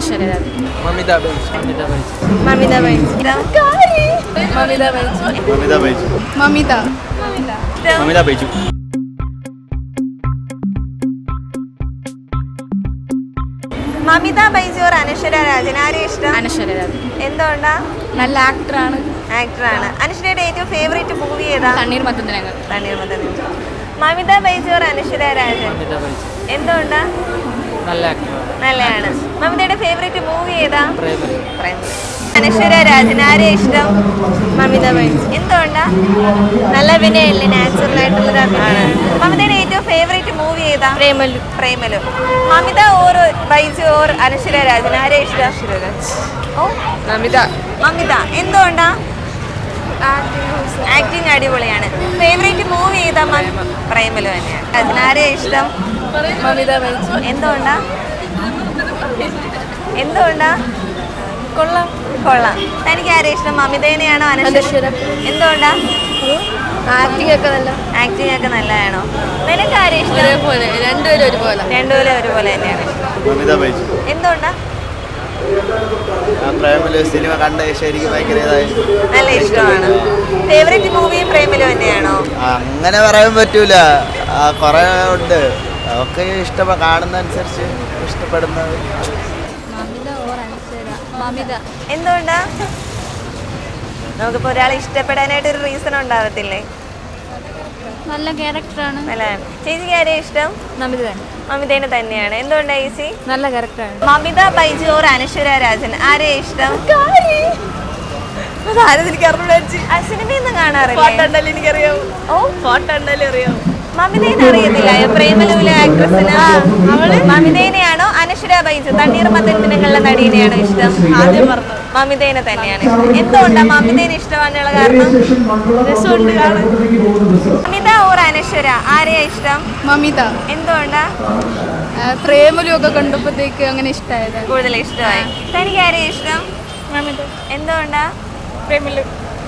അനശ്വര Rajan. Mamitha Baiju. Mamitha Baiju. Mamitha Baiju. Mamitha Baiju. Mamitha. Mamitha Baiju. Mamitha Baiju or അനശ്വര രാജൻ, ആരെയും ഇഷ്ടം? അനശ്വര രാജൻ. എന്തുകൊണ്ടാ? നല്ല ആക്ടറാണ്. ആക്ടറാണ്. അനശ്വരയുടെ ഏറ്റവും ഫേവറേറ്റ് മൂവി ഏതാ? തണ്ണീർമത്തൻ. തണ്ണീർമത്തൻ. മമിത ബൈജു ഓർ അനശ്വര രാജൻ, മമിത ബൈജു. എന്തുകൊണ്ടാ? നല്ല ആക്ടറാണ്. നല്ലതാണ്. മമിതയുടെ ഫേവറേറ്റ് മൂവി ഏതാ? പ്രേമലു. പ്രേമലു. അനശ്വര രാജൻ, ആരെയും ഇഷ്ടം? മമിത ബൈജു. എന്തുകൊണ്ടാ? നല്ല അഭിനയല്ലേ, നാച്ചുറൽ ആയിട്ടുള്ള അഭിനയമാണ്. മമിതയുടെ ഏറ്റവും ഫേവറേറ്റ് മൂവി ഏതാ? പ്രേമലു. പ്രേമലു. മമിത ഓർ ബൈജു ഓർ അനശ്വര രാജൻ, ആരെയും ഇഷ്ടം? ഓ, മമിത. മമിത. എന്തുകൊണ്ടാ? ആക്ടിങ് അടിപൊളിയാണ്. ഫേവറേറ്റ് മൂവി ഏതാ? പ്രേമലു തന്നെയാണ്. അതിനാരെയും ഇഷ്ടം? മമിത ബൈജു. എന്തുകൊണ്ടാ? എന്തുകൊണ്ടാ? കൊള്ളാം. കൊള്ളാം. തനിക്ക് ആരെയും ഇഷ്ടം? മമിതേനെയാണോ അനശ്വര? എന്തുകൊണ്ടാ? ആക്ടിംഗ് ഒക്കെ നല്ല. ആക്ടിങ് ഒക്കെ നല്ലതാണോ? നിനക്ക് ആരെയും ഇഷ്ടം? രണ്ടുപേരും ഒരുപോലെ. രണ്ടുപേരും ഒരുപോലെ തന്നെയാണ് ഇഷ്ടം. മമിത ബൈജു. എന്തുകൊണ്ടാ? പ്രേമലു സിനിമ കണ്ട ശരിക്കും ഭയങ്കര നല്ല ഇഷ്ടമാണ്. ഫേവറേറ്റ് മൂവിയും പ്രേമലു തന്നെയാണോ? അങ്ങനെ പറയാൻ പറ്റൂല, കുറെ ഉണ്ട്. ഒക്കെ കാണുന്നതനുസരിച്ച് ഇഷ്ടപ്പെടുന്നത്. മമിത ഓർ അനശ്വര. മമിത. എന്തുകൊണ്ടാ? നമുക്കിപ്പോൾ ഒരാളെ ഇഷ്ടപ്പെടാനായിട്ട് ഒരു റീസൺ ഉണ്ടാവത്തില്ലേ? നല്ല ക്യാരക്ടറാണ്. നല്ലതാണ്. ചേച്ചിക്ക് ആരെയും ഇഷ്ടം? മമിത തന്നെ. മമിതേനെ തന്നെയാണ്. എന്തുകൊണ്ടാ ചേച്ചി? നല്ല ക്യാരക്ടറാണ്. മമിത ബൈജു ഓർ അനശ്വര രാജൻ, ആരെയും ഇഷ്ടം? സിനിമയൊന്നും കാണാറില്ല. എനിക്കറിയാം. ഓ, ഫോട്ടോ ഉണ്ടല്ലേ അറിയാം. മമിതേനെ അറിയത്തില്ല. പ്രേമലുവിലെ ആക്ട്രസിന് മമിതേനെയാണോ അനശ്വര ബൈജു തണ്ണീർമത്തൻ ദിനങ്ങളിലെ നടീനെയാണോ ഇഷ്ടം? ആദ്യം പറഞ്ഞു മമിതേനെ തന്നെയാണ് ഇഷ്ടം. എന്തുകൊണ്ടാ മമിതേനെ ഇഷ്ടമാകാനുള്ള കാരണം? രസമുണ്ട് കാണാൻ. മമിത ഓർ അനശ്വര, ആരെയാ ഇഷ്ടം? മമിത. എന്തുകൊണ്ടാ? പ്രേമലു ഒക്കെ കണ്ടപ്പോഴത്തേക്ക് അങ്ങനെ ഇഷ്ടമായത്. കൂടുതൽ ഇഷ്ടമായി. തനിക്ക് ആരെയും ഇഷ്ടം? മമിത. എന്തുകൊണ്ടാ? പ്രേമലു.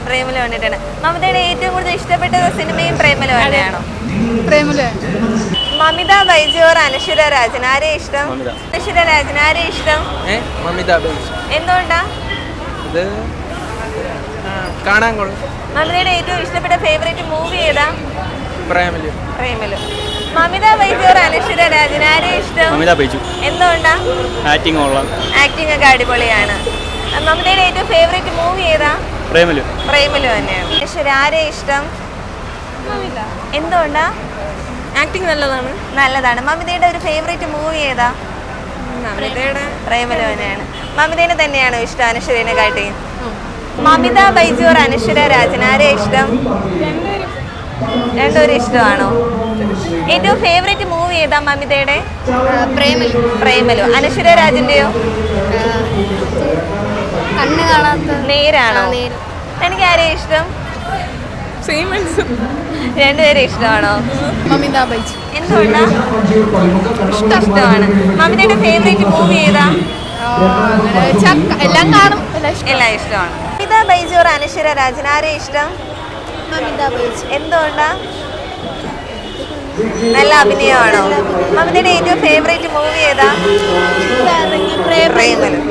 പ്രേമലു കണ്ടിട്ടാണ്. മമിതയുടെ ഏറ്റവും കൂടുതൽ ഇഷ്ടപ്പെട്ട സിനിമയും പ്രേമലു തന്നെയാണോ? പ്രേമലു. മമിത ബൈജു ഓർ അനശ്വര രാജൻ, ആരെയും ഇഷ്ടം? അനശ്വര രാജൻ, ആരെയും ഇഷ്ടം? മമിത ബൈജു. എന്തുകൊണ്ടാ? ഇത് കാണാൻ കൊള്ളാം. മമിതയുടെ ഏറ്റവും ഇഷ്ടപ്പെട്ട ഫേവറേറ്റ് മൂവി ഏതാ? പ്രേമലു. പ്രേമലു. മമിത ബൈജു ഓർ അനശ്വര രാജൻ, ആരെയും ഇഷ്ടം? മമിത ബൈജു. എന്തുകൊണ്ടാ? ആക്ടിങ് കൊള്ളാം. ആക്ടിങ് ഒക്കെ അടിപൊളിയാണ്. മമിതയുടെ ഏറ്റവും ഫേവറേറ്റ് മൂവി ഏതാ? പ്രേമലു. പ്രേമലു തന്നെയാണ്. അനശ്വര, ആരെയും ഇഷ്ടം? എന്തുകൊണ്ടാ? ആക്ടിങ് നല്ലതാണ്. നല്ലതാണ്. മമിതയുടെ ഒരു ഫേവറേറ്റ് മൂവി ഏതാ? മമിതയുടെ പ്രേമലു തന്നെയാണ്. മമിതേനെ തന്നെയാണോ ഇഷ്ടം അനശ്വരനെ കാട്ടി? മമിത ബൈജു ഓർ അനശ്വര രാജൻ, ആരെയും ഇഷ്ടം? രണ്ടുപേരും ഇഷ്ടമാണോ? ഏറ്റവും ഫേവറേറ്റ് മൂവി ഏതാ മമിതയുടെ? പ്രേമലു. പ്രേമലു. അനശ്വര രാജന്റെയോ? കണ്ണ് കാണാത്ത. നേരാണോ? എനിക്ക് ആരെയും ഇഷ്ടം? രണ്ടുപേരും ഇഷ്ടമാണോ? മമിത ബൈജു. എന്തുകൊണ്ടാ? ഇഷ്ടമാണ്. മമിതയുടെ ഫേവറേറ്റ് മൂവി ഏതാ? എല്ലാം കാണും. എല്ലാം ഇഷ്ടമാണ്. മമിത ബൈജു ഓർ അനശ്വര രാജൻ, ആരെയും ഇഷ്ടം? മമിത ബൈജു. എന്തുകൊണ്ടാ? നല്ല അഭിനയമാണോ? മമിതയുടെ ഏറ്റവും ഫേവറേറ്റ് മൂവി ഏതാ? പ്രേമലു.